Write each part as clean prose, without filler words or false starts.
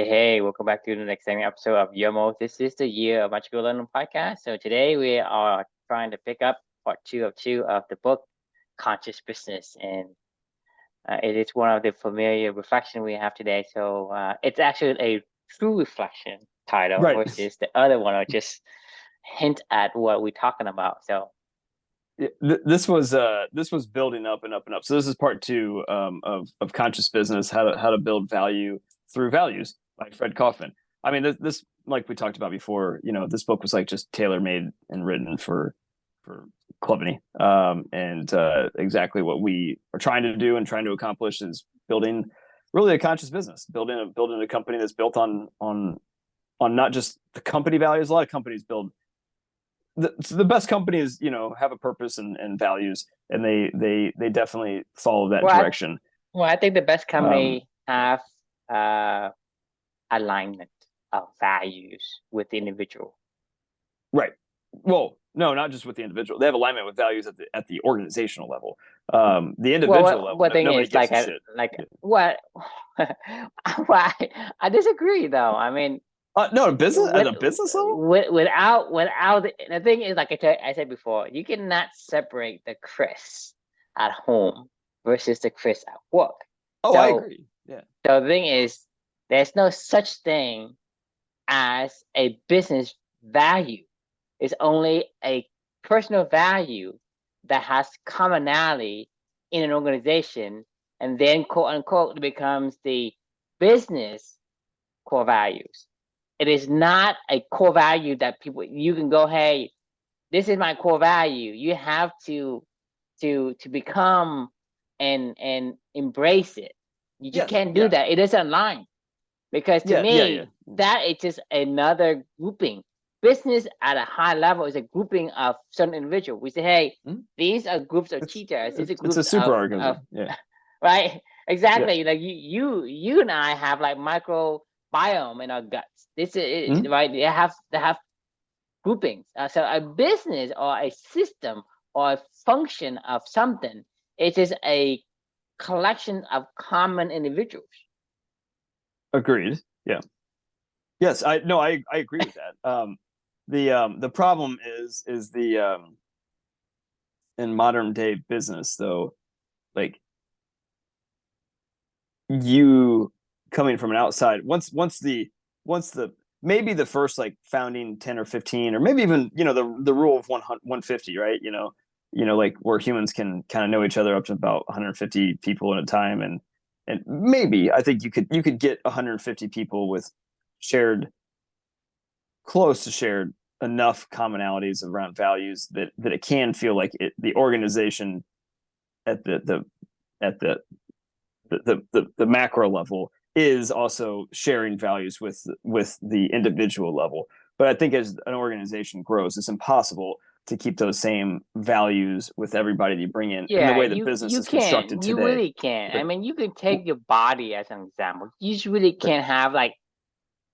Hey, welcome back to the next episode of Yomo. This is the Year of Magical Learning podcast. So today we are trying to pick up part two of the book, Conscious Business. And it is one of the familiar reflection we have today. So it's actually a true reflection title Right. versus the other one, or just hint at what we're talking about. So This was building up and up and up. So this is part two of Conscious Business, how to build value through values by Fred Kaufman. I mean, this like we talked about before, this book was like just tailor made and written for Klubney. And exactly what we are trying to do and trying to accomplish is building really a conscious business, building a company that's built on not just the company values. A lot of companies build the best companies, have a purpose and values, and they definitely follow that well, direction. I think the best company have uh, alignment of values with the individual. Right. Well, no, not just with the individual. They have alignment with values at the organizational level. The individual level, What thing nobody is gives a shit. what? Why? I disagree though. I mean, No, business at a business level. Without the thing is, like I said before, you cannot separate the Chris at home versus the Chris at work. Oh, So, I agree. Yeah. So the thing is, there's no such thing as a business value. It's only a personal value that has commonality in an organization, and then quote unquote becomes the business core values. It is not a core value that you can go, hey, this is my core value. You have to become and embrace it. You just Yes. can't do that. It doesn't align. Because to me, Yeah. that is just another grouping. Business at a high level is a grouping of certain individuals. We say, hey, these are groups of cheaters. These are It's a groups super of organism. Yeah. right? Exactly. Yeah. Like you and I have like microbiome in our guts. This is right. They have groupings. So a business or a system or a function of something, it is a collection of common individuals. Agreed. Yeah. Yes. I agree with that. The problem is the in modern day business though, like you coming from an outside once the maybe the first like founding 10 or 15 or maybe even the rule of 150, right? Like where humans can kind of know each other up to about 150 people at a time, and maybe I think you could get 150 people with shared close to shared enough commonalities around values that it can feel like the organization at at the macro level is also sharing values with the individual level. But I think as an organization grows, it's impossible to keep those same values with everybody that you bring in the Yeah, way that business you is constructed can. You today. really can. I Like, mean, you can take your body as an example. You just really right, can't have like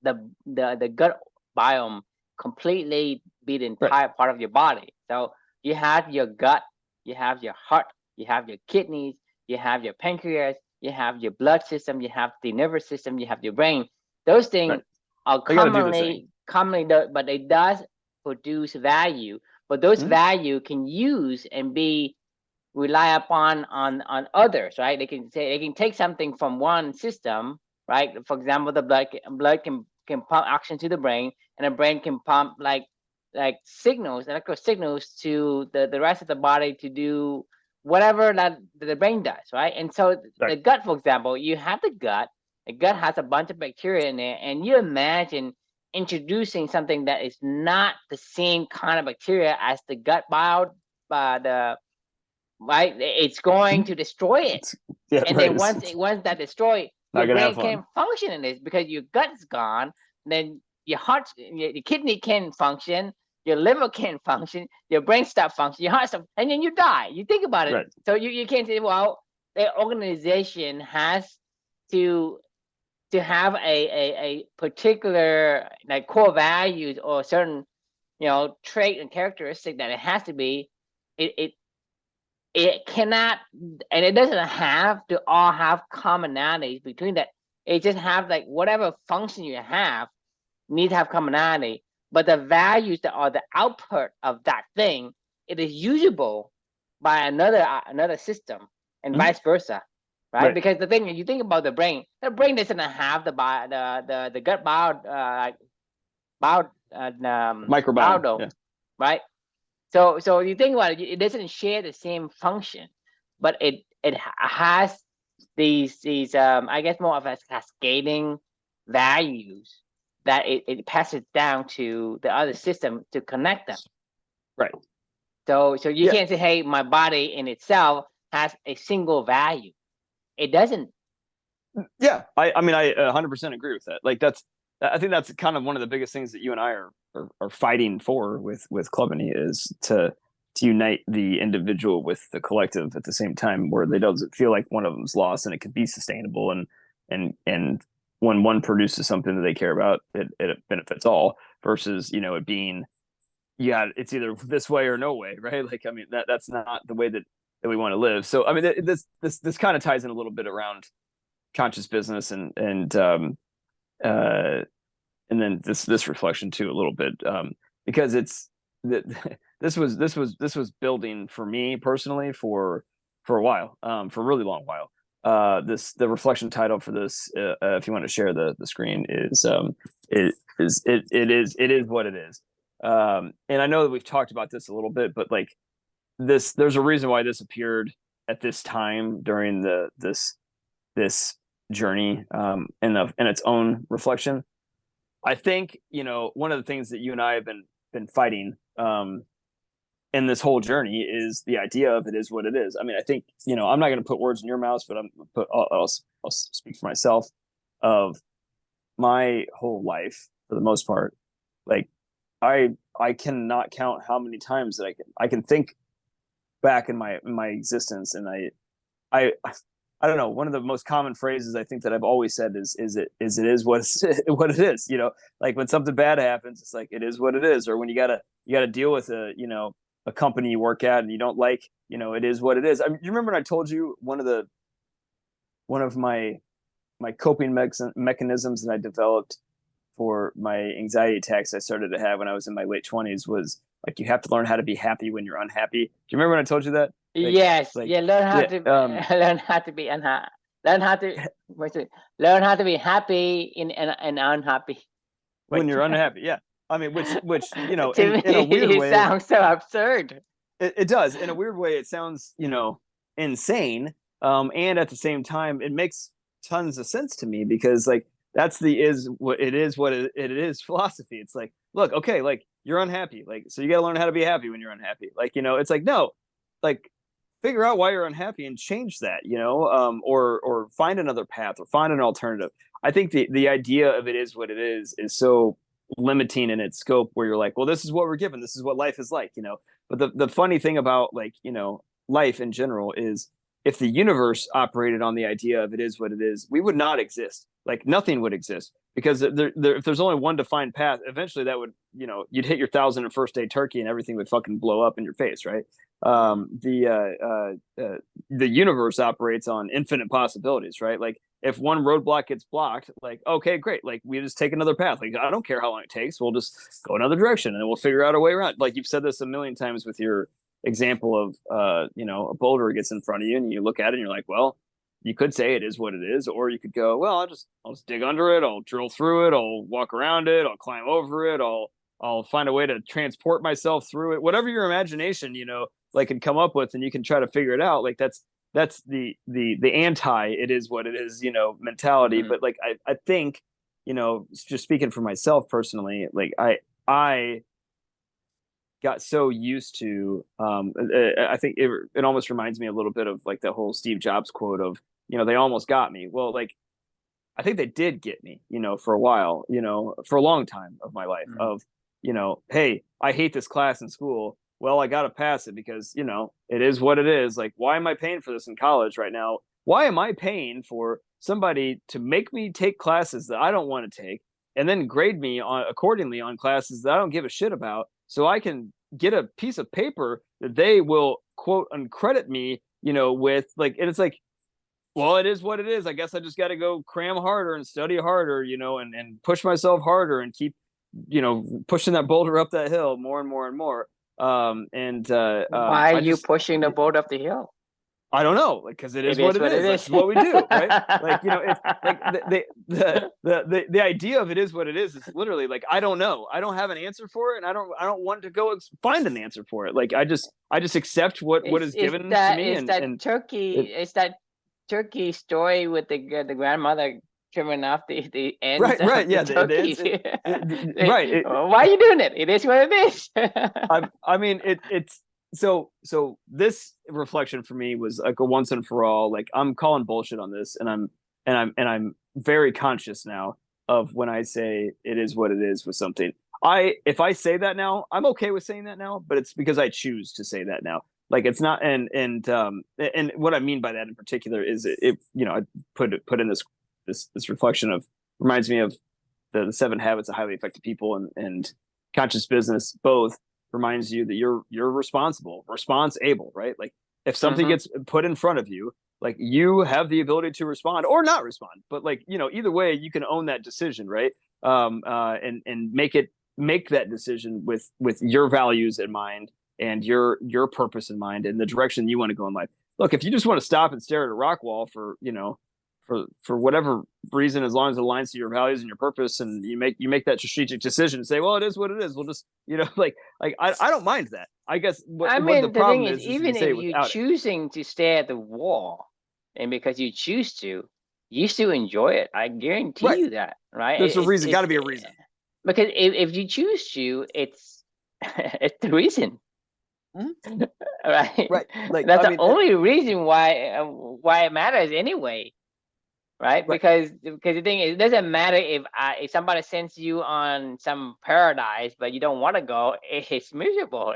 the gut biome completely be the right, entire part of your body. So you have your gut, you have your heart, you have your kidneys, you have your pancreas, you have your blood system, you have the nervous system, you have your brain. Those things right. are They got to do the thing. commonly, but it does produce value. But those Mm-hmm. value can use and be rely upon on others, right? They can take something from one system, right? For example, the blood can pump oxygen to the brain, and the brain can pump like signals, electrical signals to the rest of the body to do whatever that the brain does, right? And so Right. the gut, for example, you have the gut. The gut has a bunch of bacteria in there, and you imagine introducing something that is not the same kind of bacteria as the gut bio, the right? It's going Mm-hmm. to destroy it. Yeah, And right. then It's once that destroyed, not your gonna have brain fun. can't function in this because your gut's gone. Then your heart, your kidney can't function, your liver can't function, your brain stops functioning, your heart stops, and then you die. You think about it. Right. So you can't say, well, the organization has to have a particular like core values or certain trait and characteristic that it has to be. It it cannot, and it doesn't have to all have commonalities between that. It just have like whatever function you have need to have commonality, but the values that are the output of that thing, it is usable by another system, and vice versa, right? Right. Because the thing, you think about the brain doesn't have the gut Microbiome. biodome, Yeah. right? So you think about it, it doesn't share the same function, but it has these I guess more of a cascading values that it passes down to the other system to connect them. Right. So you Yeah. can't say, hey, my body in itself has a single value. It doesn't. Yeah. I mean, I 100% agree with that. Like I think that's kind of one of the biggest things that you and I are fighting for with Clubany is to unite the individual with the collective at the same time, where they doesn't feel like one of them's lost, and it can be sustainable, and when one produces something that they care about, it benefits all, versus, you know, it being, yeah, it's either this way or no way, right? Like, I mean, that's not the way that we want to live. So I mean, this kind of ties in a little bit around conscious business, uh and then this reflection too a little bit, because it's that this was building for me personally for a while, for a really long while. The reflection title for this, if you want to share the screen, is it is what it is. And I know that we've talked about this a little bit, but like there's a reason why this appeared at this time during this journey, in its own reflection. I think, you know, one of the things that you and I have been fighting, in this whole journey, is the idea of it is what it is. I mean, I think, you know, I'm not going to put words in your mouth, but I'll speak for myself. Of my whole life, for the most part, like I cannot count how many times that I can think back in my existence, and I I don't know. One of the most common phrases I think that I've always said is it is what what it is. You know, like when something bad happens, it's like it is what it is. Or when you gotta deal with a company you work at and you don't like, you know, it is what it is. I mean, you remember when I told you one of my coping mechanisms that I developed for my anxiety attacks I started to have when I was in my late 20s was like, you have to learn how to be happy when you're unhappy. Do you remember when I told you that? Yes, Like yeah. Learn how yeah, to learn how to be unhappy. Learn how to learn how to be happy and unhappy. when Wait. you're unhappy. Yeah. I mean, which, you know, To me, in a weird it way, sounds so absurd. it does. In a weird way, it sounds, you know, insane. And at the same time, it makes tons of sense to me, because like that's the is what it is philosophy. It's like, look, okay, like you're unhappy, like so you got to learn how to be happy when you're unhappy. Like, you know, it's like, no, like figure out why you're unhappy and change that, you know, or find another path or find an alternative. I think the idea of it is what it is so limiting in its scope, where you're like, well, this is what we're given, this is what life is like, you know. But the funny thing about, like, you know, life in general is, if the universe operated on the idea of it is what it is, we would not exist. Like nothing would exist, because if there's only one defined path, eventually that would, you know, you'd hit your 1,001st day turkey and everything would fucking blow up in your face, right? The universe operates on infinite possibilities, right? Like if one roadblock gets blocked, like, okay, great, like we just take another path. Like I don't care how long it takes, we'll just go another direction and we'll figure out a way around. Like you've said this a million times with your example of you know, a boulder gets in front of you and you look at it and you're like, well, you could say it is what it is, or you could go, well, I'll just dig under it, I'll drill through it, I'll walk around it, I'll climb over it, I'll find a way to transport myself through it. Whatever your imagination, you know, like can come up with, and you can try to figure it out. Like that's the anti it is what it is, you know, mentality. But like I think, you know, just speaking for myself personally, like I got so used to, I think it almost reminds me a little bit of like the whole Steve Jobs quote of, you know, they almost got me. Well, like I think they did get me, you know, for a while, you know, for a long time of my life, of, you know, hey, I hate this class in school. Well, I got to pass it because, you know, it is what it is. Like, why am I paying for this in college right now? Why am I paying for somebody to make me take classes that I don't want to take, and then grade me on accordingly on classes that I don't give a shit about, so I can get a piece of paper that they will quote uncredit me, you know, with, like, and it's like, well, it is what it is. I guess I just got to go cram harder and study harder, and push myself harder and keep, pushing that boulder up that hill more and more and more. Why are I you just, pushing the boat up the hill? I don't know, like, because it It is what is it what it is. Like, is. it's what we do, right? Like, it's like the idea of it is what it is literally like, I don't know. I don't have an answer for it, and I don't want to go find an answer for it. Like, I just accept what is It's given to that me, it's that and turkey it, it's that turkey story with the grandmother trimming off the ends right, of the yeah, the turkey. ends, right. Why are you doing it? It is what it is. I mean, it's so this reflection for me was like a once and for all. Like, I'm calling bullshit on this, and I'm very conscious now of when I say it is what it is with something. If I say that now, I'm okay with saying that now, but it's because I choose to say that now. Like, it's not, and what I mean by that in particular is I put in this reflection of, reminds me of the 7 habits of highly effective people, and conscious business both reminds you that you're responsible, response able, right? Like, if something Hmm. gets put in front of you, like, you have the ability to respond or not respond, but, like, either way you can own that decision, right? And make that decision with your values in mind, and your purpose in mind, and the direction you want to go in life. Look, if you just want to stop and stare at a rock wall for whatever reason, as long as it aligns to your values and your purpose, and you make that strategic decision and say, well, it is what it is. We'll just, like, I don't mind that. I guess I what the mean, the thing problem is, is if you even say if it you without it. choosing to stare at the wall, and because you choose to, you still enjoy it. I guarantee Right. you that, right? There's a reason. Got to be a reason. Because if you choose to, it's it's the reason, Mhm. right? Right. Like, That's I the mean, only reason why it matters anyway, right? right. Because the thing is, it doesn't matter if somebody sends you on some paradise, but you don't want to go. It's miserable.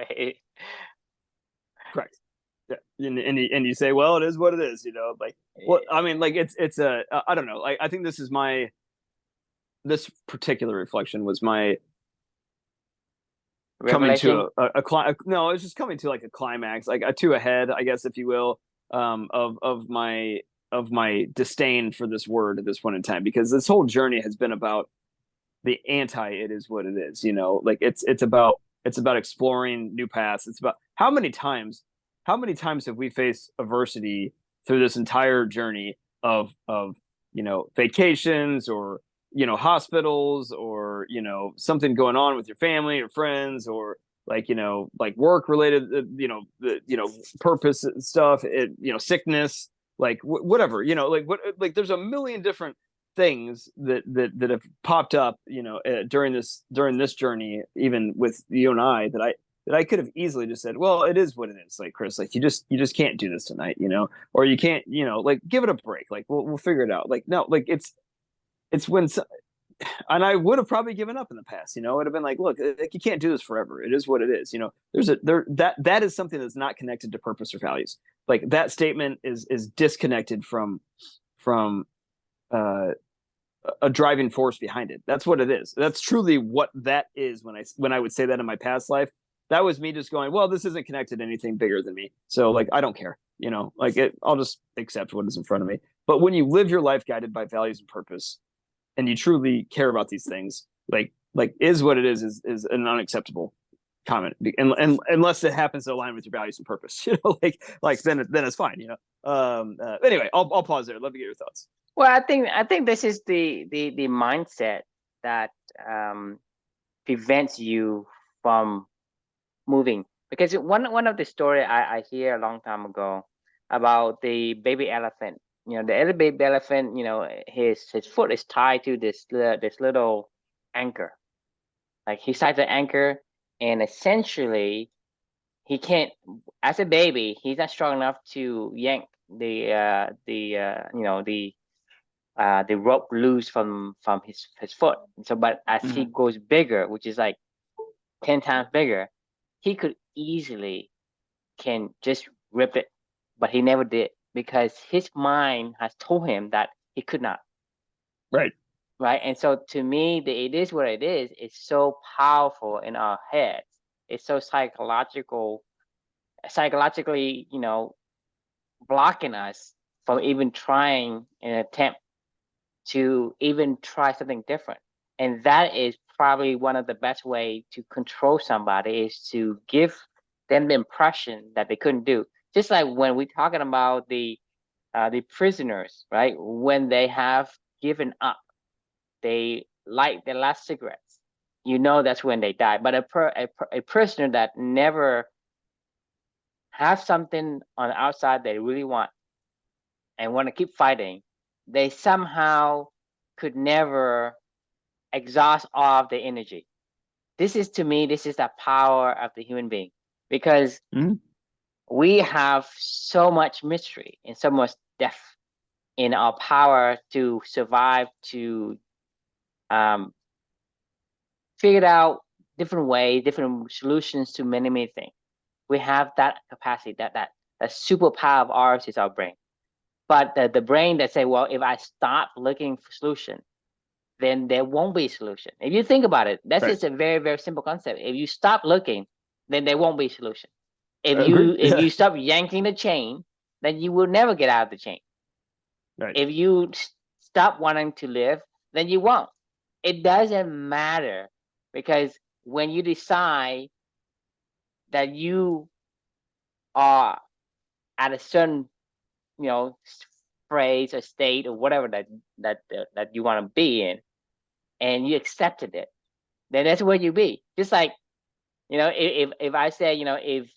Correct. Yeah. And you say, well, it is what it is. Like, well, I mean, like, it's a, I don't know. Like, I think this particular reflection was my coming Revelation. to no, it's just coming to like a climax, like a to a head, I guess, if you will, of my disdain for this word at this point in time, because this whole journey has been about the anti it is what it is, like, it's about exploring new paths. It's about how many times have we faced adversity through this entire journey of vacations, or hospitals, or something going on with your family or friends, or, like work related, the purpose stuff, sickness, like, whatever, like, there's a million different things that have popped up, during this journey, even with you and I, that I could have easily just said, well, it is what it is. Like, Chris, like, you just can't do this tonight, or you can't, like, give it a break. Like, we'll figure it out. Like, no, like, it's when, and I would have probably given up in the past. It would have been like, look, like, you can't do this forever. It is what it is. That is something that's not connected to purpose or values. Like, that statement is disconnected from uh a driving force behind it. That's what it is. That's truly what that is. When I would say that in my past life, that was me just going, well, this isn't connected to anything bigger than me. So, like, I don't care. Like, I'll just accept what is in front of me. But when you live your life guided by values and purpose, and you truly care about these things, like is what it is an unacceptable comment, and unless it happens to align with your values and purpose, like then it's fine. Anyway, I'll pause there. Love to get your thoughts. Well, I think this is the mindset that um, prevents you from moving. Because one of the story I hear a long time ago about the baby elephant. The other baby elephant. His foot is tied to this little anchor. Like, he's tied to the anchor, and essentially he can't. As a baby, he's not strong enough to yank the rope loose from his foot. So, but as he Mm-hmm. goes bigger, which is like 10 times bigger, he could easily can just rip it, but he never did because his mind has told him that he could not. Right. Right, and so to me, it is what it is. It's so powerful in our heads. It's so psychologically, blocking us from even trying an attempt to even try something different. And that is probably one of the best way to control somebody, is to give them the impression that they couldn't do. Just like when we're talking about the prisoners, right? When they have given up, they light their last cigarettes. You know that's when they die. But a prisoner that never have something on the outside they really want and want to keep fighting, they somehow could never exhaust all of the energy. This is, to me, this is the power of the human being, because Mhm. we have so much mystery and so much depth in our power to survive, to figure out different ways, different solutions to many, many things. We have that capacity, that superpower of ours is our brain. But the brain that say, well, if I stop looking for solution, then there won't be a solution. If you think about it, that's Right. just a very, very simple concept. If you stop looking, then there won't be a solution. If Agreed. if Yeah. you stop yanking the chain, then you will never get out of the chain. Right. If you stop wanting to live, then you won't. It doesn't matter, because when you decide that you are at a certain, you know, phrase or state or whatever that you want to be in, and you accepted it, then that's where you be. Just like, you know, if I say, you know, if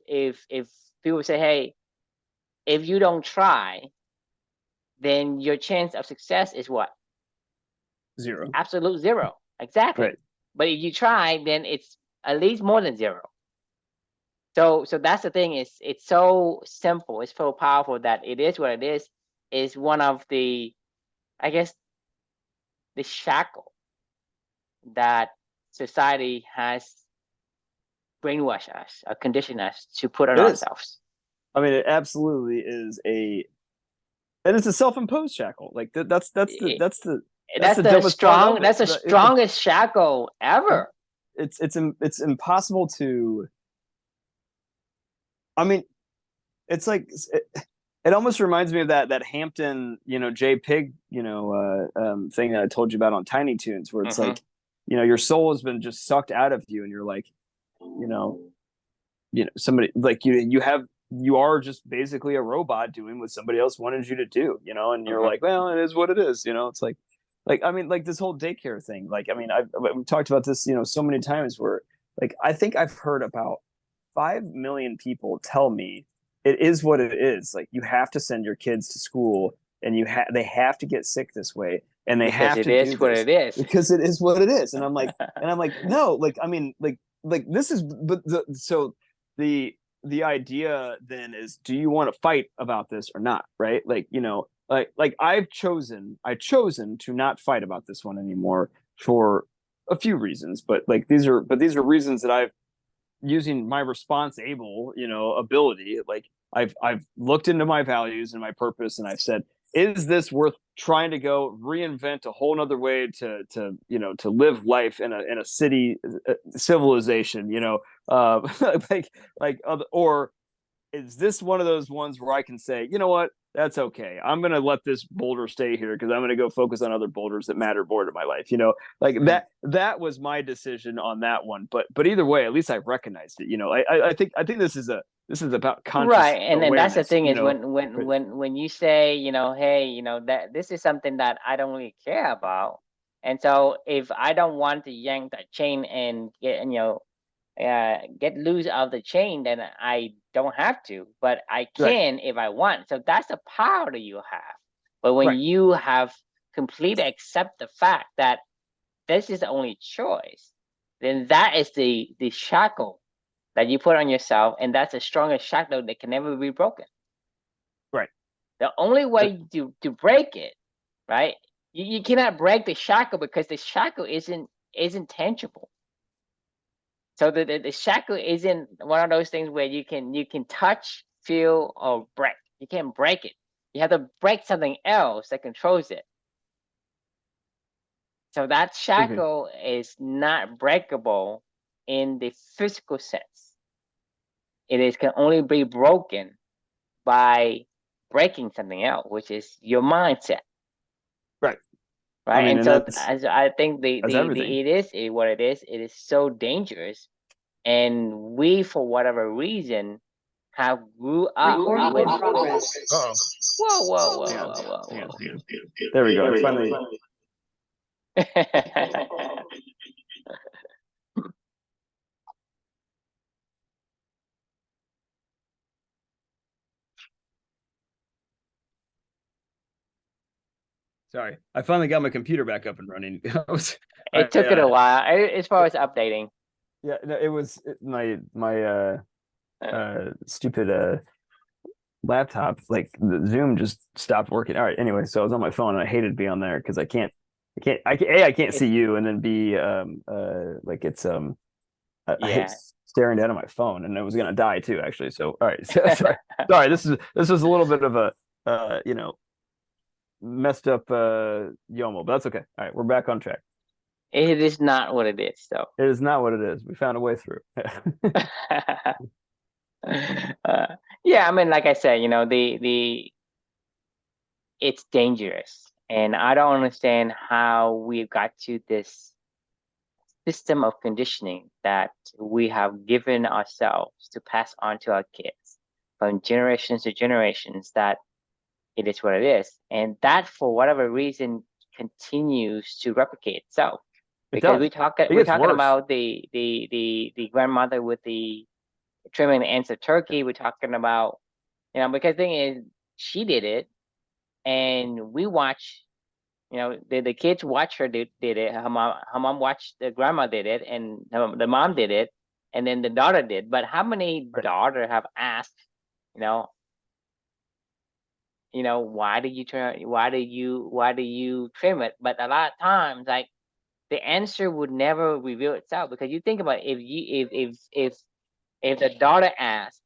people say, hey, if you don't try, then your chance of success is what? Zero. Absolute zero. Exactly. Right. But if you try, then it's at least more than zero. So that's the thing, is it's so simple, it's so powerful, that it is what it is one of the, I guess, the shackle that society has brainwashed us or conditioned us to put on It is. ourselves. I mean, it absolutely is and it's a self-imposed shackle. Like It, that's the dumbest part of it. that's the strongest shackle ever. It's impossible to. I mean, it's like it almost reminds me of that Hampton, J Pig, thing that I told you about on Tiny Toons, where it's like, your soul has been just sucked out of you, and you're like, somebody like you are just basically a robot doing what somebody else wanted you to do, and you're like, well, it is what it is, it's like I mean, like this whole daycare thing, like, I mean, we've talked about this, so many times, where like I think I've heard about 5 million people tell me it is what it is. Like, you have to send your kids to school, and they have to get sick this way, and they because have it to is do what this it is. because it is what it is. And I'm like, no, like, I mean, like this is, but the idea then is, do you want to fight about this or not? Right? Like, like I chosen to not fight about this one anymore for a few reasons, but these are reasons that I've, using my response able, ability, like I've looked into my values and my purpose, and I've said, is this worth trying to go reinvent a whole nother way to live life in a city civilization, or is this one of those ones where I can say, you know what, that's okay, I'm going to let this boulder stay here because I'm going to go focus on other boulders that matter more to my life, that was my decision on that one. But either way, at least I recognized it. I think this is about conscious Right, and then that's the awareness, thing, is when you say, hey, that this is something that I don't really care about, and so if I don't want to yank that chain and get loose out of the chain, then I don't have to, but I right, can if I want. So that's the power that you have. But when right, you have completely accept the fact that this is the only choice, then that is the shackle that you put on yourself, and that's the strongest shackle that can never be broken. right. The only way to break it, right? You cannot break the shackle, because the shackle isn't tangible. So the shackle isn't one of those things where you can touch, feel, or break. You can't break it. You have to break something else that controls it. So that Okay. shackle is not breakable in the physical sense. Can only be broken by breaking something else, which is your mindset. Right. Right. mean, and and so that's I think that's everything. it is what it is. It is so dangerous. And we, for whatever reason, have grew up Recording with in progress. Uh-oh. Hang on. Hang on. Hang on. There we go. I finally. Sorry, I finally got my computer back up and running. It took it a while as far as updating. Yeah, no, it was my stupid laptop, like the Zoom just stopped working. All right, anyway, so I was on my phone and I hated to be on there because I can't see you, and then B like it's I hate Yeah. staring down at my phone, and it was gonna die too, actually. So all right, sorry, this was a little bit of a messed up YOMO, but that's okay. All right, we're back on track. It is not what it is, though. It is not what it is. We found a way through. Yeah, I mean, like I said, the it's dangerous, and I don't understand how we've got to this system of conditioning that we have given ourselves to pass on to our kids from generations to generations, that it is what it is, and that for whatever reason continues to replicate itself. Because we're talking worse. about the grandmother with the trimming the ends of turkey. We're talking about, because the thing is, she did it, and we watch. The kids watch her did it. Her mom watched the grandma did it, and the mom did it, and then the daughter did. But how many daughter have asked, why do you trim it? But a lot of times, like, the answer would never reveal itself, because you think about it, if the daughter asks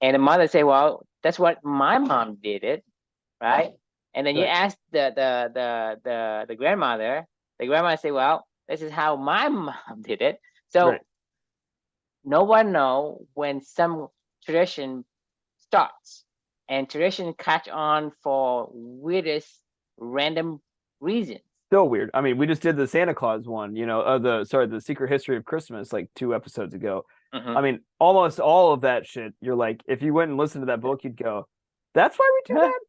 and the mother say, well, that's what my mom did it, right? And then you ask the grandmother, the grandmother say, well, this is how my mom did it. So no one know when some tradition starts, and tradition catch on for weirdest random reasons. Still weird. I mean, we just did the Santa Claus one, the Secret History of Christmas like 2 episodes ago. Mm-hmm. I mean, almost all of that shit, you're like, if you went and listened to that book, you'd go, that's why we do that?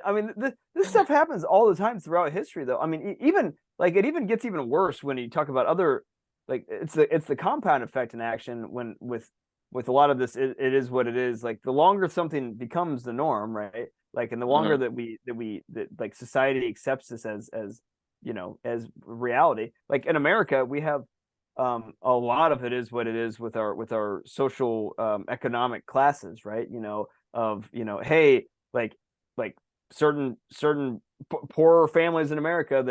I mean, this stuff happens all the time throughout history, though. I mean, even like it even gets even worse when you talk about other, like it's the compound effect in action when with a lot of this, it is what it is. Like the longer something becomes the norm, right? Like, and the longer that like society accepts this as as reality. Like in America, we have a lot of it is what it is with our social economic classes, right? Hey, like certain poorer families in America,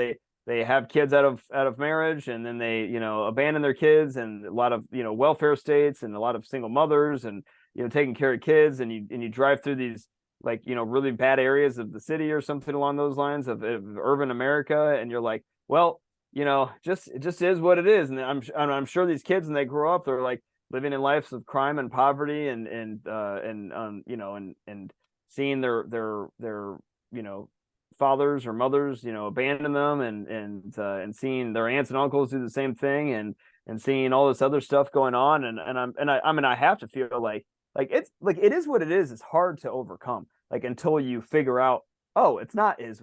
they have kids out of marriage, and then they abandon their kids, and a lot of welfare states, and a lot of single mothers, and taking care of kids, and you drive through these like really bad areas of the city or something along those lines of urban America, and you're like, well, it just is what it is. And I'm sure these kids, when they grow up, they're like living in lives of crime and poverty, and seeing their fathers or mothers abandon them, and seeing their aunts and uncles do the same thing, and seeing all this other stuff going on, I mean, I have to feel like it's like it is what it is. It's hard to overcome, like, until you figure out, oh, it's not it is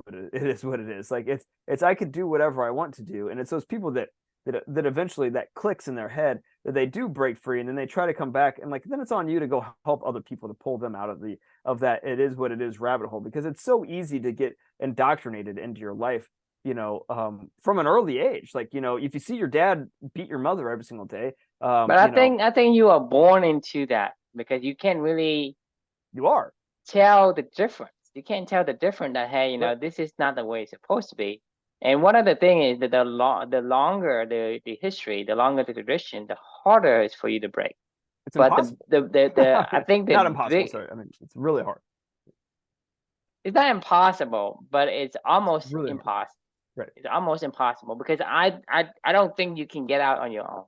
what it is. Like it's I could do whatever I want to do, and it's those people that eventually that clicks in their head, that they do break free, and then they try to come back, and like then it's on you to go help other people to pull them out of that it is what it is rabbit hole, because it's so easy to get indoctrinated into your life, from an early age. Like, if you see your dad beat your mother every single day, but I think you are born into that, because you can't really tell the difference. You can't tell the difference that, hey, this is not the way it's supposed to be. And one of the things is that the longer the history, the longer the tradition, the harder it's for you to break. It's impossible. I think that not impossible. Sorry, I mean, it's really hard. It's not impossible, but it's almost really impossible. Right. It's almost impossible, because I don't think you can get out on your own.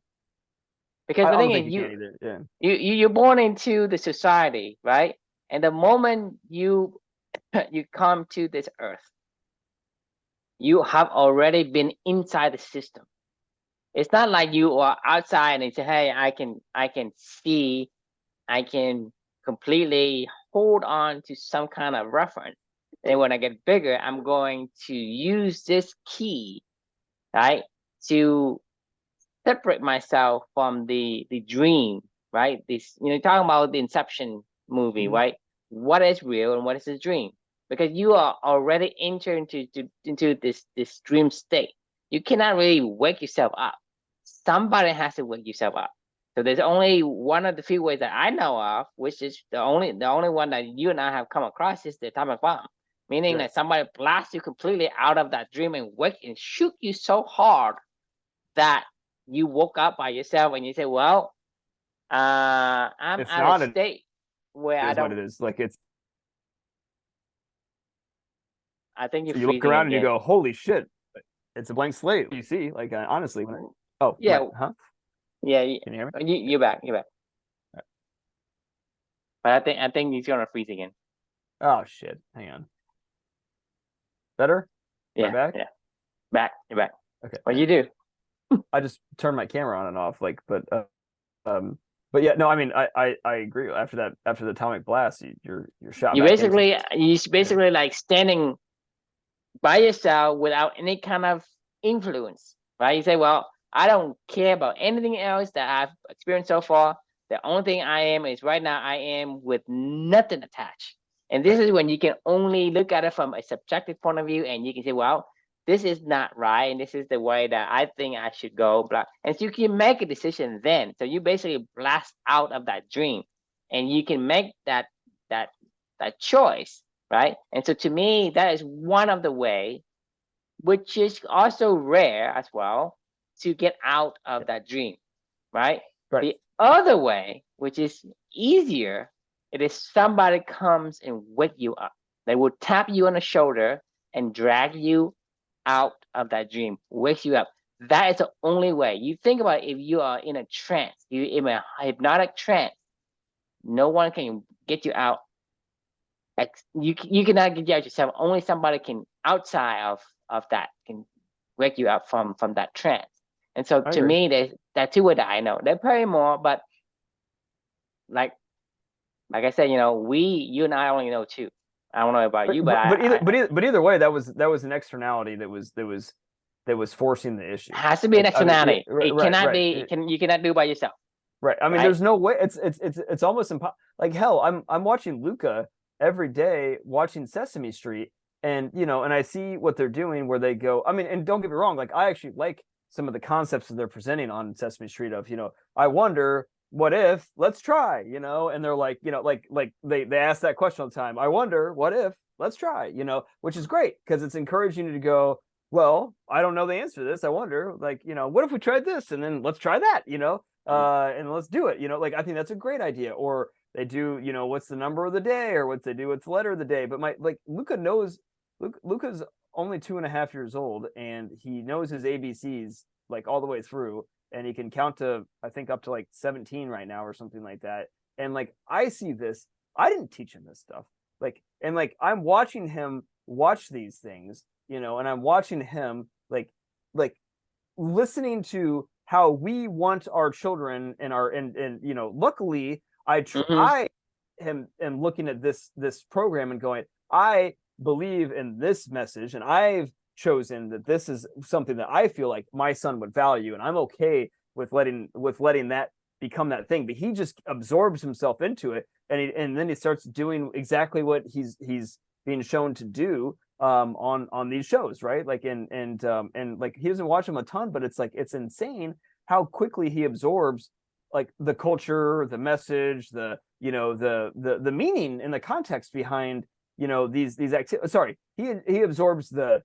Because the thing is, you're born into the society, right? And the moment you you come to this earth, you have already been inside the system. It's not like you are outside and you say, hey, I can see, I can completely hold on to some kind of reference. And when I get bigger, I'm going to use this key, right, to separate myself from the dream, right? This, talking about the Inception movie, right? What is real and what is a dream? Because you are already entered into this dream state. You cannot really wake yourself up. Somebody has to wake yourself up. So there's only one of the few ways that I know of, which is the only one that you and I have come across, is the atomic bomb. Meaning that somebody blasts you completely out of that dream and wake and shoot you so hard that you woke up by yourself and you say, well, I'm It's at not a state where I is what don't. it is. Like it's I think you're you look freezing around and you again. go, holy shit, it's a blank slate. You see, like honestly, oh Yeah, huh? yeah. Can you hear me? You're back. You're back. But I think he's gonna freeze again. Oh shit, hang on. Better? Am I Yeah, back? yeah. Back. You're back. Okay. What you do? I just turned my camera on and off, like, but yeah, no, I mean, I agree. After the atomic blast, you're shot You back into. basically like standing by yourself without any kind of influence, right? You say, well, I don't care about anything else that I've experienced so far. The only thing I am is right now I am with nothing attached. And this is when you can only look at it from a subjective point of view, and you can say, well, this is not right, and this is the way that I think I should go, blah. And so you can make a decision then. So you basically blast out of that dream, and you can make that choice, right? And so to me, that is one of the way, which is also rare as well, to get out of that dream, right? Right. The other way, which is easier, it is somebody comes and wake you up. They will tap you on the shoulder and drag you out of that dream, wake you up. That is the only way. You think about it, if you are in a trance, you're in a hypnotic trance, no one can get you out. You cannot get out yourself. Only somebody can outside of that can wake you up from that trance. And so to me, there's two ways that I know. There are probably more, but like I said, you and I only know two. I don't know about you, but either way, that was an externality that was forcing the issue. It has to be an externality. It cannot be. You cannot do it by yourself. Right. I mean, right? There's no way. It's almost impossible. Like hell, I'm watching Luca every day, watching Sesame Street, and and I see what they're doing, where they go. I mean, and don't get me wrong, like I actually like some of the concepts that they're presenting on Sesame Street. Of I wonder what if, let's try, and they're like, like they ask that question all the time. I wonder what if, let's try, which is great because it's encouraging you to go, well, I don't know the answer to this. I wonder, like, what if we tried this and then let's try that, and let's do it, like I think that's a great idea. Or they do, what's the number of the day, or what they do, what's the letter of the day. But Luca's only 2.5 years old, and he knows his ABCs like all the way through, and he can count to, I think, up to like 17 right now or something like that. And like I see this, I didn't teach him this stuff. Like, and like I'm watching him watch these things, and I'm watching him like listening to how we want our children and luckily I am looking at this program and going, I believe in this message, and I've chosen that this is something that I feel like my son would value, and I'm okay with letting that become that thing. But he just absorbs himself into it, and then he starts doing exactly what he's being shown to do on these shows, right? Like and like he doesn't watch them a ton, but it's like it's insane how quickly he absorbs like the culture, the message, the meaning and the context behind these activities. Sorry, he absorbs the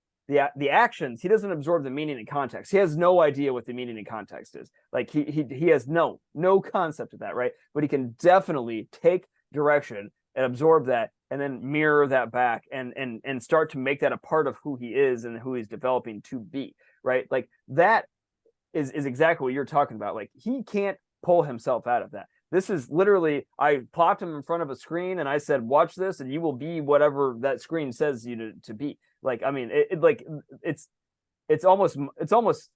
actions. He doesn't absorb the meaning and context. He has no idea what the meaning and context is. Like he has no concept of that, right? But he can definitely take direction and absorb that, and then mirror that back and start to make that a part of who he is and who he's developing to be, right? Like that is exactly what you're talking about. Like he can't pull himself out of that. This is literally, I plopped him in front of a screen and I said, watch this and you will be whatever that screen says you to be. Like, I mean, it's it's almost it's almost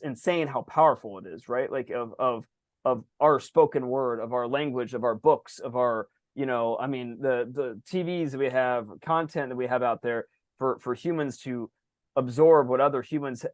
insane how powerful it is, right? Like of our spoken word, of our language, of our books, of our, you know, I mean, the TVs that we have, content that we have out there for humans to absorb what other humans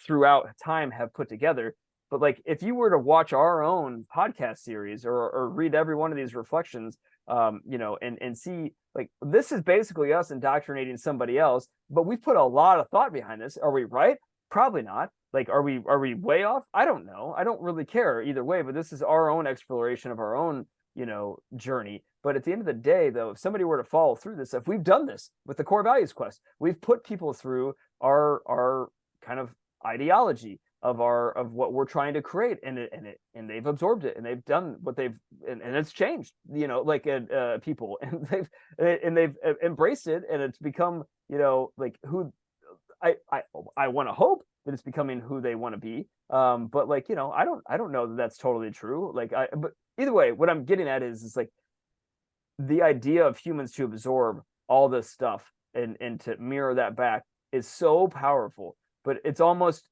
throughout time have put together. But like, if you were to watch our own podcast series or read every one of these reflections, you know, and see, like, this is basically us indoctrinating somebody else, but we put a lot of thought behind this. Are we right? Probably not. Like, are we way off? I don't know. I don't really care either way, but this is our own exploration of our own, you know, journey. But at the end of the day, though, if somebody were to follow through this, if we've done this with the core values quest, we've put people through our kind of ideology of what we're trying to create, and they've absorbed it, and they've done what they've, and it's changed, you know, like people, and they've embraced it, and it's become, you know, like who I want to hope that it's becoming who they want to be. But like, you know, I don't know that that's totally true. Like, but either way, what I'm getting at is like the idea of humans to absorb all this stuff and to mirror that back is so powerful, but it's almost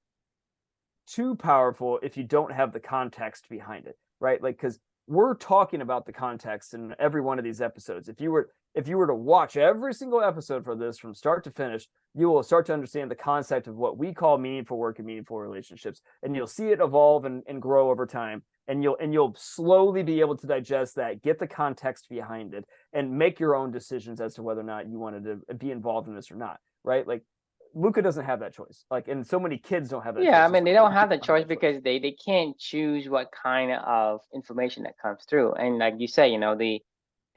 too powerful if you don't have the context behind it, right? Like, because we're talking about the context in every one of these episodes. If you were to watch every single episode for this from start to finish, you will start to understand the concept of what we call meaningful work and meaningful relationships, and you'll see it evolve and grow over time, and you'll slowly be able to digest that, get the context behind it, and make your own decisions as to whether or not you wanted to be involved in this or not, right? Like, Luca doesn't have that choice. Like, and so many kids don't have that choice. Yeah, I mean, they don't have the choice because they can't choose what kind of information that comes through. And like you say, you know, the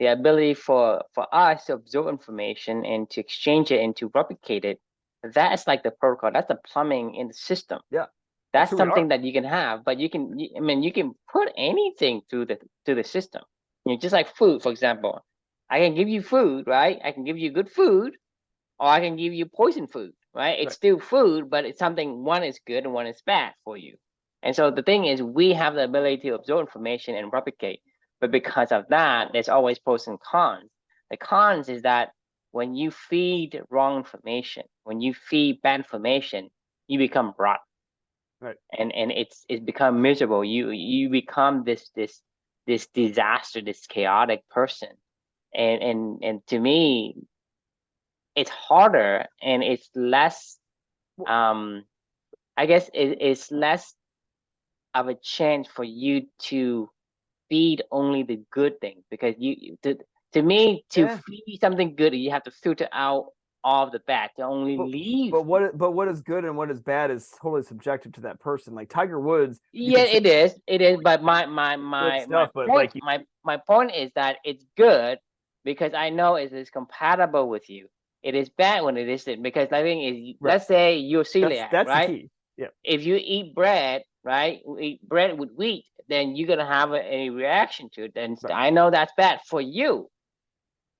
ability for us to absorb information and to exchange it and to replicate it, that's like the protocol. That's the plumbing in the system. Yeah, that's something that you can have, but I mean, you can put anything through the system. You know, just like food, for example. I can give you food, right? I can give you good food, or I can give you poison food, right? It's still food, but it's something, one is good and one is bad for you. And so the thing is, we have the ability to absorb information and replicate. But because of that, there's always pros and cons. The cons is that when you feed wrong information, when you feed bad information, you become rotten. Right. And it's become miserable. You become this disaster, this chaotic person. And to me, it's harder and it's less I guess it's less of a chance for you to feed only the good things, because to me, to feed something good, you have to filter out all of the bad to only leave. But what is good and what is bad is totally subjective to that person. Like Tiger Woods. Yeah, it is. But my point is that it's good because I know it is compatible with you. It is bad when it isn't, because I think is, let's say you're celiac, that's right? the key. Yeah. If you eat bread, right, eat bread with wheat, then you're gonna have a reaction to it. Then I know that's bad for you,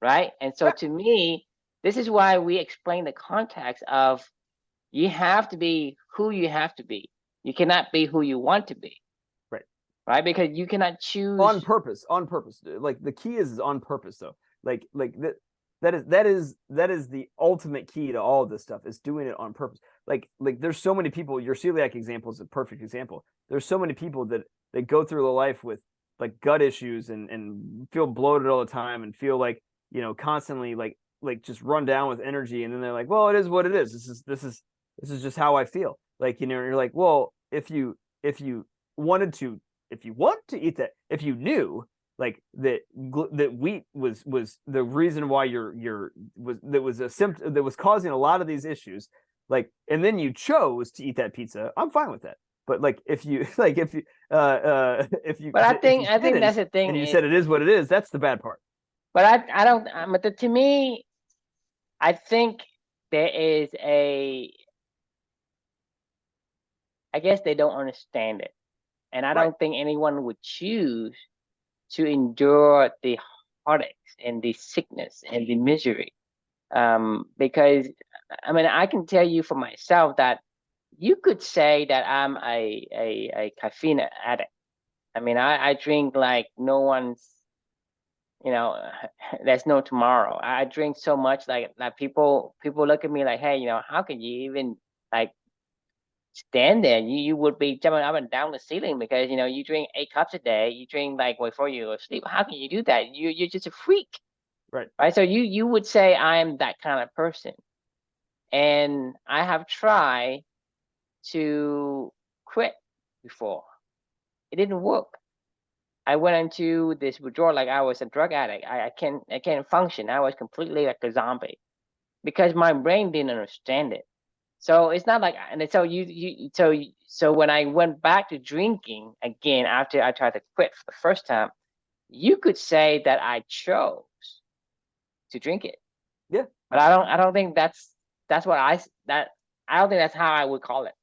right? And so to me, this is why we explain the context of you have to be who you have to be. You cannot be who you want to be. Right? Because you cannot choose on purpose. Like the key is on purpose, though. Like that is the ultimate key to all of this stuff, is doing it on purpose. Like there's so many people, your celiac example is a perfect example. There's so many people that go through the life with like gut issues and feel bloated all the time and feel like, you know, constantly like just run down with energy, and then they're like, well, it is what it is. This is just how I feel. Like, you know, you're like, well, if you want to eat that, if you knew like that wheat was the reason why was a symptom that was causing a lot of these issues, like, and then you chose to eat that pizza, I'm fine with that. But like, if you but I think that's the thing, and you said it is what it is, that's the bad part. But I don't, but to me, I think there is I guess they don't understand it. And I don't think anyone would choose to endure the heartaches and the sickness and the misery. Because, I mean, I can tell you for myself that you could say that I'm a caffeine addict, I mean, I drink like no one's, you know, there's no tomorrow. I drink so much like people look at me like, hey, how can you even like stand there? You would be jumping up and down the ceiling because you drink 8 cups a day. You drink like before you go to sleep. How can you do that? You're just a freak, Right. right? So you would say I am that kind of person, and I have tried to quit before. It didn't work. I went into this withdrawal like I was a drug addict. I can't function. I was completely like a zombie because my brain didn't understand it. So it's not like, and so so when I went back to drinking again after I tried to quit for the first time, you could say that I chose to drink it, Yeah. but I don't think that's what that I don't think that's how I would call it,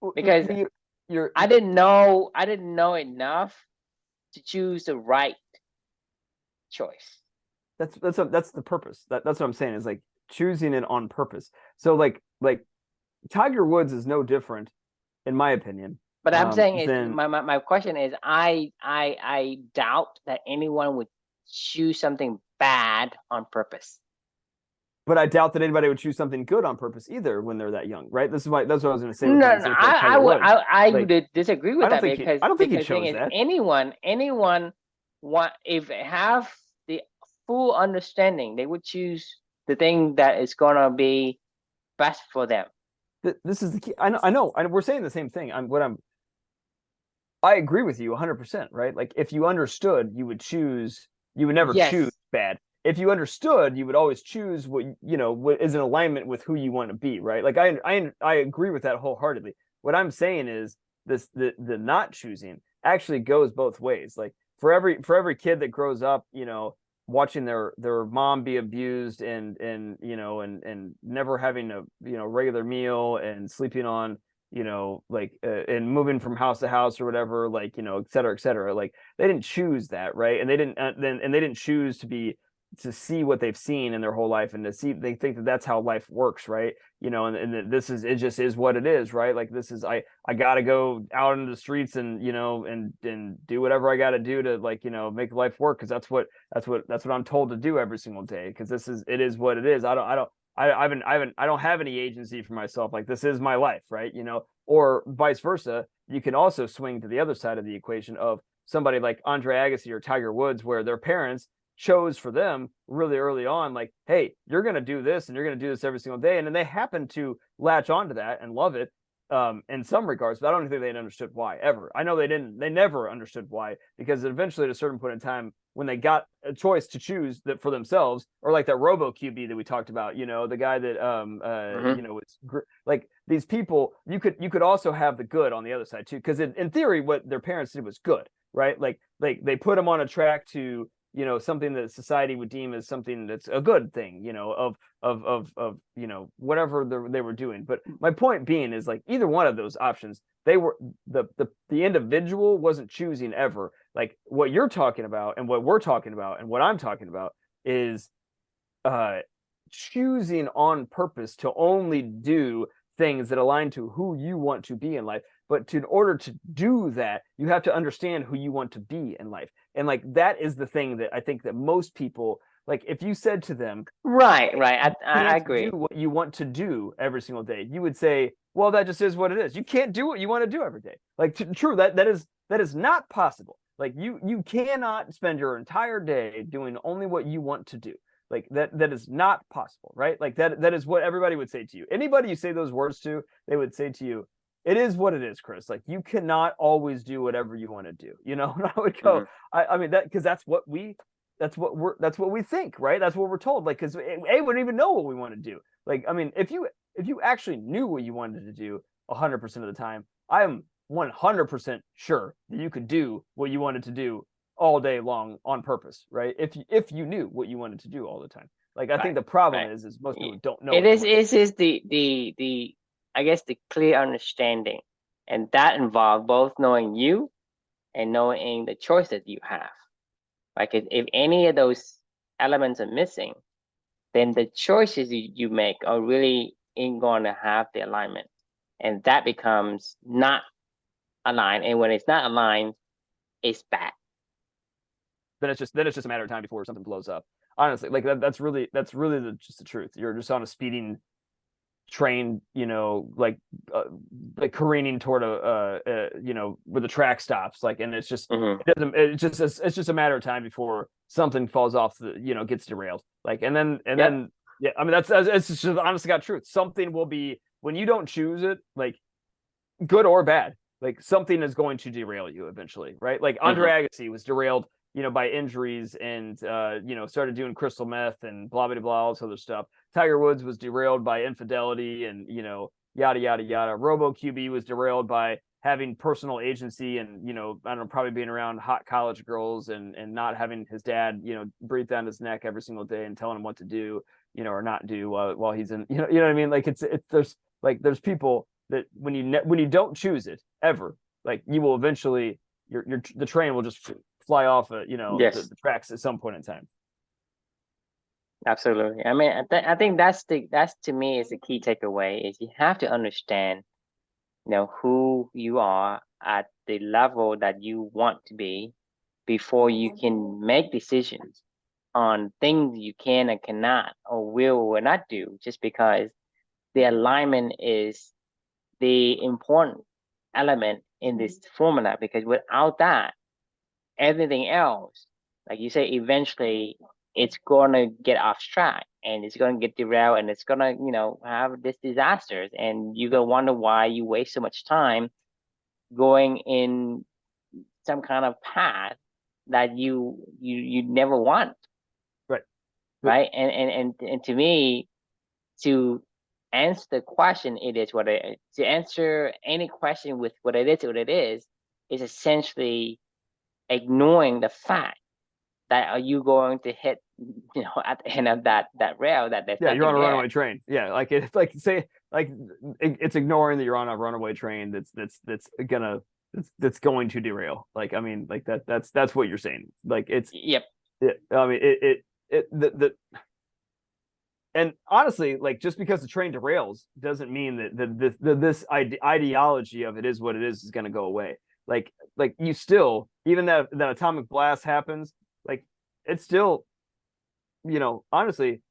Well, because you're I didn't know enough to choose the right choice. that's the purpose. That's what I'm saying is like choosing it on purpose. So like Tiger Woods is no different, in my opinion, But I'm saying is than. my question is I doubt that anyone would choose something bad on purpose. But I doubt that anybody would choose something good on purpose either when they're that young, right? That's what I was going to say with No, like no, example like Tiger Woods. I Like would disagree with that I don't think he because the thing chose is that. anyone want if they have the full understanding, they would choose the thing that is gonna be best for them. This is the key. I know. We're saying the same thing. I agree with you 100%, right? Like if you understood, you would never choose Yes. bad. If you understood, you would always choose what is in alignment with who you want to be, right? Like I agree with that wholeheartedly. What I'm saying is the not choosing actually goes both ways. Like for every kid that grows up, watching their mom be abused and never having a regular meal and sleeping on like and moving from house to house or whatever, like et cetera, like they didn't choose that, right? And they didn't choose to see what they've seen in their whole life and to see they think that that's how life works, right? And this is it just is what it is, right? Like this is I gotta go out into the streets and and do whatever I gotta do to like make life work because that's what I'm told to do every single day because it is what it is. I don't have any agency for myself. Like this is my life, right? Or vice versa. You can also swing to the other side of the equation of somebody like Andre Agassi or Tiger Woods, where their parents chose for them really early on, like, hey, you're going to do this and you're going to do this every single day. And then they happen to latch onto that and love it in some regards, but I don't think they understood why ever. I know they never understood why, because eventually at a certain point in time, when they got a choice to choose that for themselves, or like that Robo QB that we talked about, the guy that was like these people, you could also have the good on the other side too, because in theory, what their parents did was good, right? Like they put them on a track to something that society would deem as something that's a good thing, of whatever they were doing. But my point being is like either one of those options, they were the individual wasn't choosing ever. Like what you're talking about and what we're talking about and what I'm talking about is choosing on purpose to only do things that align to who you want to be in life. But in order to do that, you have to understand who you want to be in life. And like that is the thing that I think that most people, like if you said to them, Right. I can't do agree. what you want to do every single day, you would say, well, that just is what it is. You can't do what you want to do every day. Like true, that is not possible. Like you cannot spend your entire day doing only what you want to do. Like that is not possible, right? Like that is what everybody would say to you. Anybody you say those words to, they would say to you, it is what it is, Chris. Like you cannot always do whatever you want to do. And I would go, Mhm. I mean that because that's what we think, right? That's what we're told. Like, because we don't even know what we want to do. Like, I mean, if you actually knew what you wanted to do 100% of the time, I am 100% sure that you could do what you wanted to do all day long on purpose, right? If you knew what you wanted to do all the time. Like, I think Right. the problem Right. is most people It don't know it what they is want to do. it is the I guess the clear understanding, and that involves both knowing you and knowing the choices you have. Like if any of those elements are missing, then the choices you make are really ain't going to have the alignment, and that becomes not aligned. And when it's not aligned, it's bad. Then it's just a matter of time before something blows up. Honestly, like that's really just the truth. You're just on a speeding train, like careening toward where the track stops, like, and it's just Mm-hmm. it's just a matter of time before something falls off gets derailed, like, and Yep. then yeah, I mean that's it's just honestly got truth. Something will be, when you don't choose it, like good or bad, like something is going to derail you eventually, right? Like Andre Mm-hmm. Agassi was derailed, by injuries, and started doing crystal meth and blah blah blah, all this other stuff. Tiger Woods was derailed by infidelity and yada yada yada. Robo QB was derailed by having personal agency and I don't know, probably being around hot college girls and not having his dad breathe down his neck every single day and telling him what to do or not do while he's in you know what I mean, like it's there's people that when you don't choose it ever, like you will eventually the train will just fly off Yes. the tracks at some point in time. Absolutely. I mean, I think that's to me is the key takeaway is you have to understand, who you are at the level that you want to be before you can make decisions on things you can and cannot or will or not do just because the alignment is the important element in this formula because without that everything else, like you say, eventually it's gonna get off track and it's gonna get derailed and it's gonna, have this disasters and you're gonna wonder why you waste so much time going in some kind of path that you never want, Right. right? And to me, to answer the question, it is what it is. To answer any question with what it is essentially ignoring the fact that are you going to hit at the end of that rail that there's Yeah, you're on nothing a there. runaway train. Yeah, like it's like say like it's ignoring that you're on a runaway train that's going to derail. Like I mean, like that's what you're saying. Like Yep. I mean the and honestly, like just because the train derails doesn't mean that this ideology of it is what it is going to go away. Like you still, even that atomic blast happens, like it's still, honestly,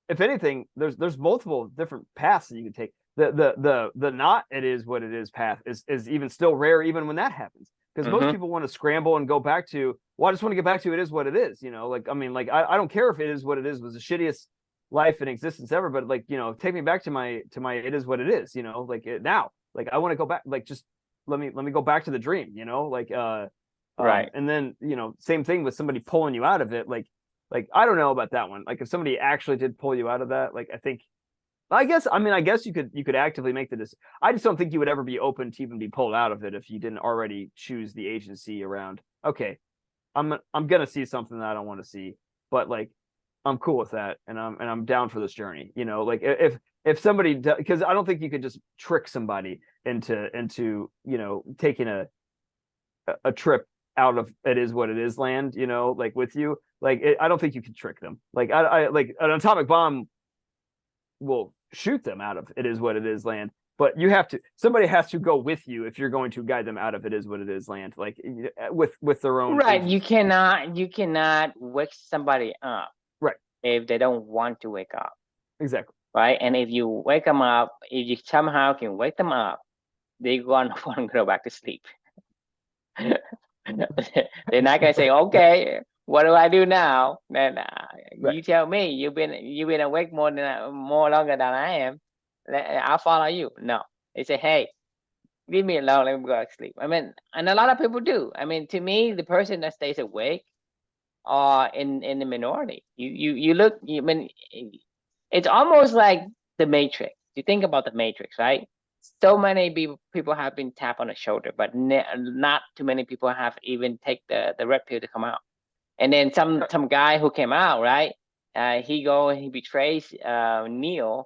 if anything, there's multiple different paths that you can take. The not it is what it is path is even still rare even when that happens, because most Mm-hmm. people want to scramble and go back to, well, I just want to get back to it is what it is, like I mean, like I don't care if it is what it is was the shittiest life in existence ever, but like take me back to my it is what it is, like now, like I want to go back, like just let me go back to the dream, like Right. and then same thing with somebody pulling you out of it, like I don't know about that one. Like if somebody actually did pull you out of that, like I guess you could actively make the decision. I just don't think you would ever be open to even be pulled out of it if you didn't already choose the agency around. Okay, I'm gonna see something that I don't want to see, but like I'm cool with that, and I'm down for this journey. Like if somebody, because I don't think you could just trick somebody into taking a trip out of it is what it is land, like with you, like I don't think you can trick them. Like I like an atomic bomb will shoot them out of it is what it is land, but somebody has to go with you if you're going to guide them out of it is what it is land, like with their own Right. agency. You cannot wake somebody up Right. if they don't want to wake up. Exactly. Right. And if you wake them up, if you somehow can wake them up, they're gonna want to go back to sleep. They're not gonna say, "Okay, what do I do now?" Then Right. you tell me. You've been awake more longer than I am. I'll follow you. No, they say, "Hey, leave me alone. Let me go to sleep." I mean, and a lot of people do. I mean, to me, the person that stays awake are in the minority. You look. I mean, it's almost like the Matrix. You think about the Matrix, right? So many people have been tapped on the shoulder, but not too many people have even take the red pill to come out. And then some guy who came out, right? He betrays Neo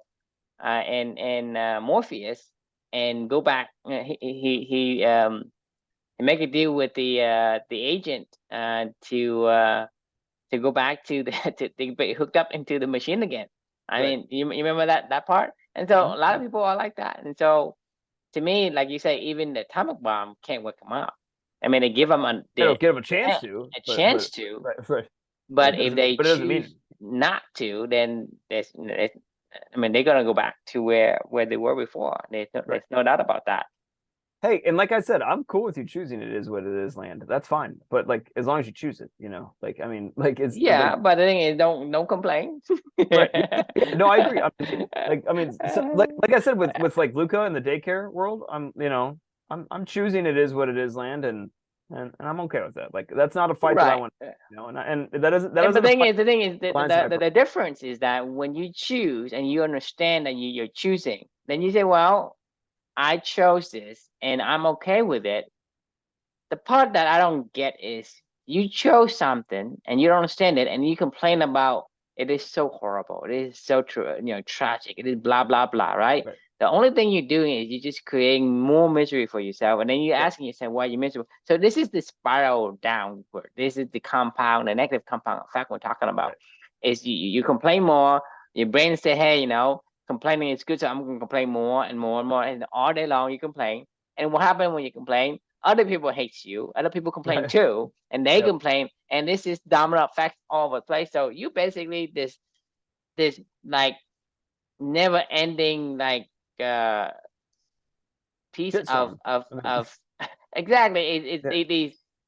and Morpheus and go back. He make a deal with the agent to go back to to be hooked up into the machine again. I Right. mean, you remember that part? And so Mm-hmm. a lot of people are like that. And so to me, like you say, even the atomic bomb can't wake them up. I mean, they give them They don't give them a chance to, a chance to, right. but if they But it doesn't choose mean. not to, then I mean, they're gonna go back to where they were before. Right. There's no doubt about that. Hey, and like I said, I'm cool with you choosing it is what it is land. That's fine. But like as long as you choose it, like I mean, like it's Yeah, like but the thing is, don't complain. right. Yeah, no, I agree. I mean, so, like I said with like Luca in the daycare world, I'm choosing it is what it is land, and I'm okay with that. Like that's not a fight that I Right. want, and that doesn't And a fight the thing is, lines that I the difference is that when you choose and you understand that you're choosing, then you say, well, I chose this and I'm okay with it. The part that I don't get is you chose something and you don't understand it and you complain about it is so horrible. It is so tragic. It is blah, blah, blah, right? right. The only thing you're doing is you're just creating more misery for yourself. And then you're asking yourself why you're miserable. So this is the spiral downward. This is the compound, the negative compound effect we're talking about. Right. Is you complain more, your brain say, hey, complaining is good, so I'm gonna complain more and more and more. And all day long you complain. And what happens when you complain? Other people hate you. Other people complain Right. too, and they complain, and this is domino effect all over the place. So you basically this like never ending like piece Shitstorm. of exactly.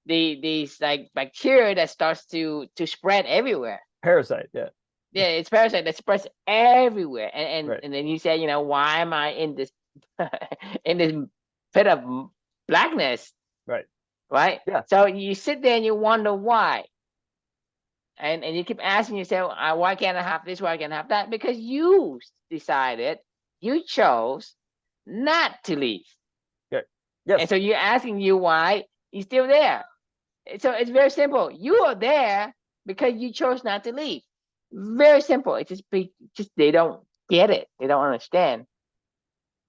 These like bacteria that starts to spread everywhere. Parasite. Yeah. Yeah, it's parasite that spreads everywhere, and Right. and then you say, why am I in this in this pit of blackness? Right. Right? Yeah. So you sit there and you wonder why. And you keep asking yourself, why can't I have this? Why can't I have that? Because you decided, you chose not to leave. Okay. Yes. And so you're asking you why you're still there. So it's very simple. You are there because you chose not to leave. Very simple. It's just they don't get it. They don't understand.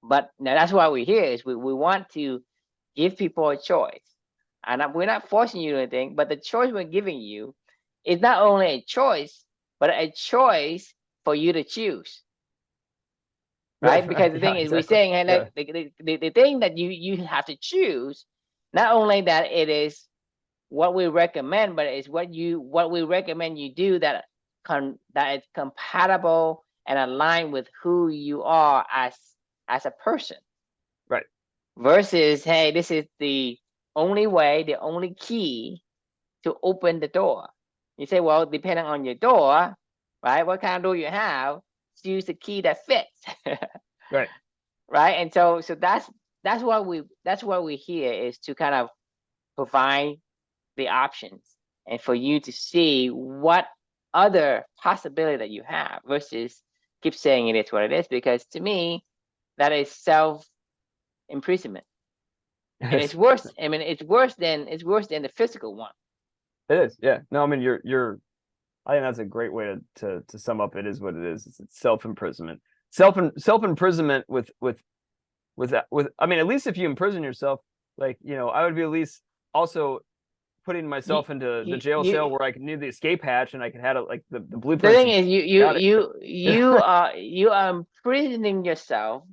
But now that's why we're here. Is we want to give people a choice. And we're not forcing you to anything, but the choice we're giving you is not only a choice, but a choice for you to choose. Right? Because the thing is, we're saying, hey, look, the thing that you have to choose, not only that it is what we recommend, but it's what we recommend you do that is compatible and aligned with who you are as a person. Right. Versus, hey, this is the only way, the only key to open the door. You say, well, depending on your door, right? What kind of door you have, use the key that fits. Right. Right. And so that's why we're here, is to kind of provide the options and for you to see what other possibility that you have versus keep saying it is what it is, because to me that is self imprisonment. And it's worse. I mean, it's worse than the physical one. It is. Yeah. No, I mean, I think that's a great way to sum up. It is what it is. It's self imprisonment. Self imprisonment with. I mean, at least if you imprison yourself, like I would be at least also putting myself into the jail cell where I could need the escape hatch and I could have like the blueprint. The thing is, you are imprisoning yourself,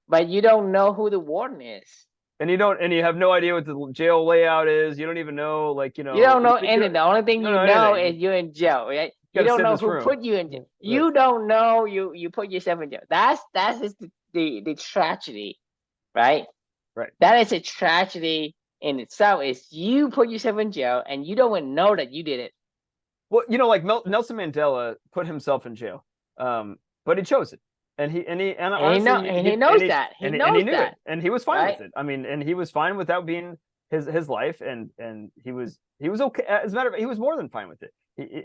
but you don't know who the warden is. And you have no idea what the jail layout is. You don't even know, you don't know anything. The only thing you know is you're in jail, right? You don't know who put you in jail. You don't know you put yourself in jail. That's just the tragedy, right? Right. That is a tragedy in itself. Is you put yourself in jail and you don't even know that you did it. Well, like Nelson Mandela put himself in jail, but he chose it. And he knows that. He knew that. And he was fine with it. I mean, and he was fine with that being his life, and he was okay. As a matter of fact, he was more than fine with it.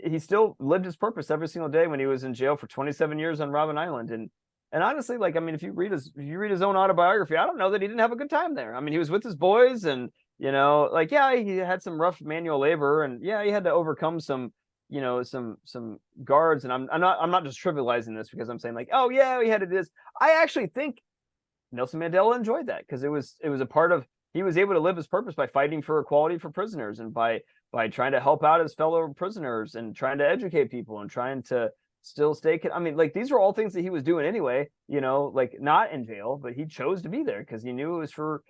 He still lived his purpose every single day when he was in jail for 27 years on Robben Island. And honestly, like, I mean, if you read his own autobiography, I don't know that he didn't have a good time there. I mean, he was with his boys, and he had some rough manual labor, and he had to overcome some some guards. And I'm not just trivializing this because I'm saying like, oh yeah, he had to do this. I actually think Nelson Mandela enjoyed that because it was a part of, he was able to live his purpose by fighting for equality for prisoners, and by trying to help out his fellow prisoners, and trying to educate people, and trying to still stay. I mean, like, these are all things that he was doing anyway, like not in jail, but he chose to be there because he knew it was for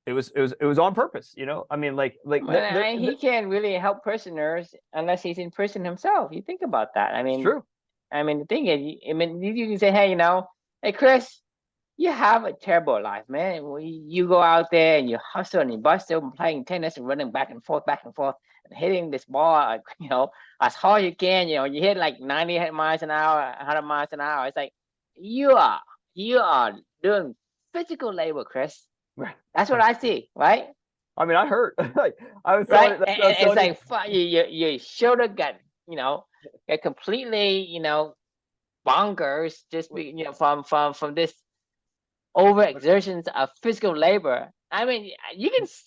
it was on purpose, you know. I mean, Well, he can't really help prisoners unless he's in prison himself. You think about that. it's true. I mean, the thing is, I mean, you can say, hey, hey, Chris, you have a terrible life, man. You go out there and you hustle and you bustle and playing tennis and running back and forth, and hitting this ball, as hard you can. You hit like 90 miles an hour, 100 miles an hour. It's like you are doing physical labor, Chris. Right. That's what I see, right? I mean, I hurt. Like I was right, telling, and it's like fuck, your shoulder got got completely bonkers just from this overexertions of physical labor. I mean,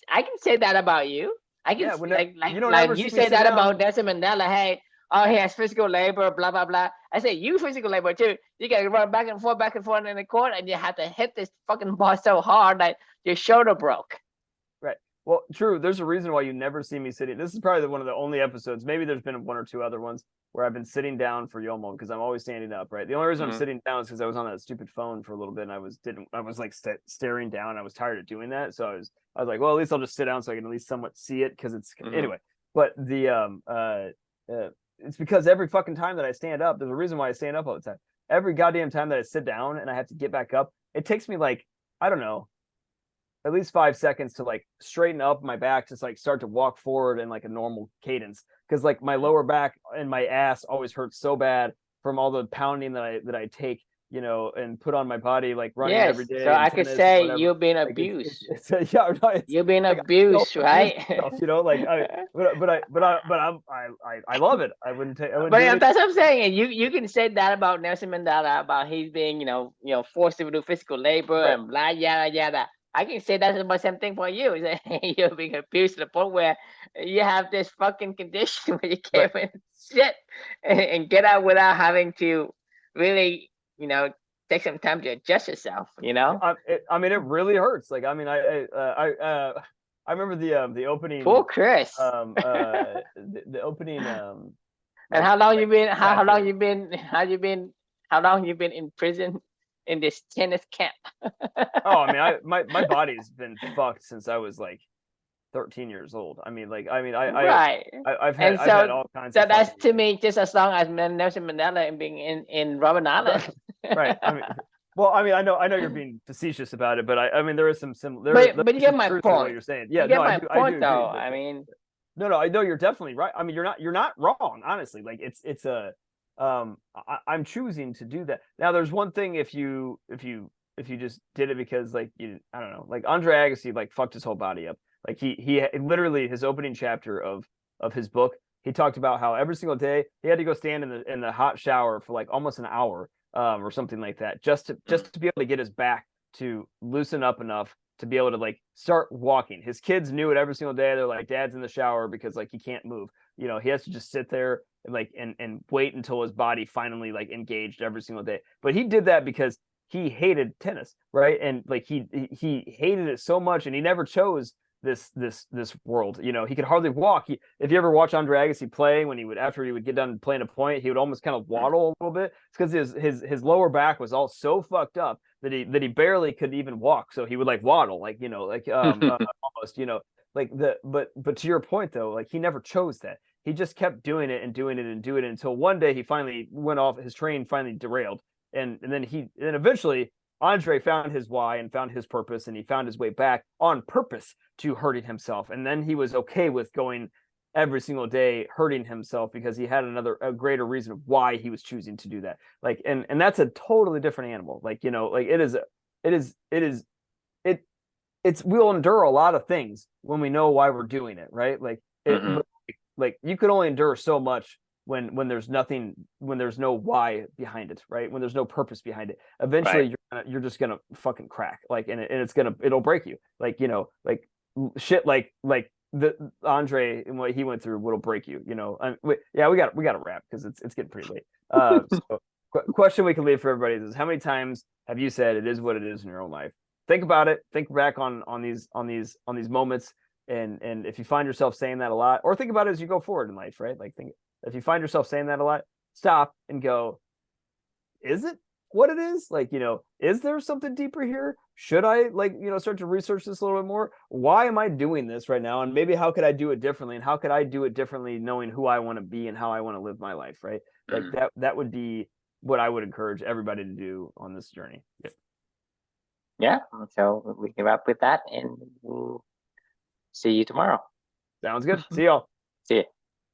I can say that about you. I can you don't ever you see me say sit that down. about Nelson Mandela. Hey, oh, he has physical labor, blah blah blah. I say you physical labor too. You got to run back and forth in the court, and you have to hit this fucking ball so hard that your shoulder broke. Right. Well, true. There's a reason why you never see me sitting. This is probably one of the only episodes. Maybe there's been one or two other ones where I've been sitting down for Yomo because I'm always standing up. Right. The only reason I'm sitting down is because I was on that stupid phone for a little bit, and I was like staring down. I was tired of doing that, so I was like, well, at least I'll just sit down so I can at least somewhat see it because it's anyway. But the it's because every fucking time that I stand up, there's a reason why I stand up all the time. Every goddamn time that I sit down and I have to get back up, it takes me like, I don't know, at least 5 seconds to like straighten up my back to like start to walk forward in like a normal cadence. Cause like my lower back and my ass always hurts so bad from all the pounding that I take, and put on my body, like running every day. So I could say you've been abused. You've been abused, right? I love it. I wouldn't take. But that's what I'm saying. And you can say that about Nelson Mandela, about he's being forced to do physical labor and blah yada yada. I can say that's about the same thing for you. You're being abused to the point where you have this fucking condition where you can't even sit and get out without having to really, take some time to adjust yourself. I mean, it really hurts. Like, I mean, I remember the opening. Poor Chris. The opening. And how long you been? How long you been? How long you been in prison? In this tennis camp. Oh, I mean, my body's been fucked since I was like 13 years old. I've had all kinds. So that's to me just as long as Nelson Mandela and being in Robben Island. Right. I mean, well, I mean, I know you're being facetious about it, but I mean, there is some similar. But you get my point. What you're saying, yeah, you get my point, though. I mean, no, I know you're definitely right. I mean, you're not wrong, honestly. Like, it's a. I'm choosing to do that. Now there's one thing if you just did it because like I don't know, like Andre Agassi like fucked his whole body up. Like he literally, his opening chapter of his book, he talked about how every single day he had to go stand in the hot shower for like almost an hour or something like that just to be able to get his back to loosen up enough to be able to like start walking. His kids knew it every single day. They're like, Dad's in the shower because like he can't move. He has to just sit there and wait until his body finally like engaged every single day. But he did that because he hated tennis, right? And like he hated it so much, and he never chose this world. He could hardly walk. If you ever watch Andre Agassi play, after he would get done playing a point, he would almost kind of waddle a little bit. It's because his lower back was all so fucked up that he barely could even walk. So he would like waddle, like almost, but to your point though, like he never chose that. He just kept doing it and doing it and doing it until one day he finally went off. His train finally derailed, and then eventually Andre found his why and found his purpose, and he found his way back on purpose to hurting himself. And then he was okay with going every single day hurting himself because he had a greater reason of why he was choosing to do that. Like, and that's a totally different animal. Like, like we'll endure a lot of things when we know why we're doing it, right? Like like you could only endure so much when there's nothing, when there's no why behind it, right? When there's no purpose behind it. Eventually you're just gonna fucking crack, like, and it'll break you. Like, like shit like the Andre and what he went through will break you. We got to wrap because it's getting pretty late. So question we can leave for everybody is, how many times have you said it is what it is in your own life? Think about it. Think back on these moments. And if you find yourself saying that a lot, or think about it as you go forward in life, right? Like, if you find yourself saying that a lot, stop and go, is it what it is? Like, is there something deeper here? Should I start to research this a little bit more? Why am I doing this right now? And maybe how could I do it differently? And how could I do it differently knowing who I want to be and how I want to live my life, right? Like Mhm. that would be what I would encourage everybody to do on this journey. Yeah. Yeah. So we can wrap with that, and we'll see you tomorrow. Sounds good. See y'all. See you.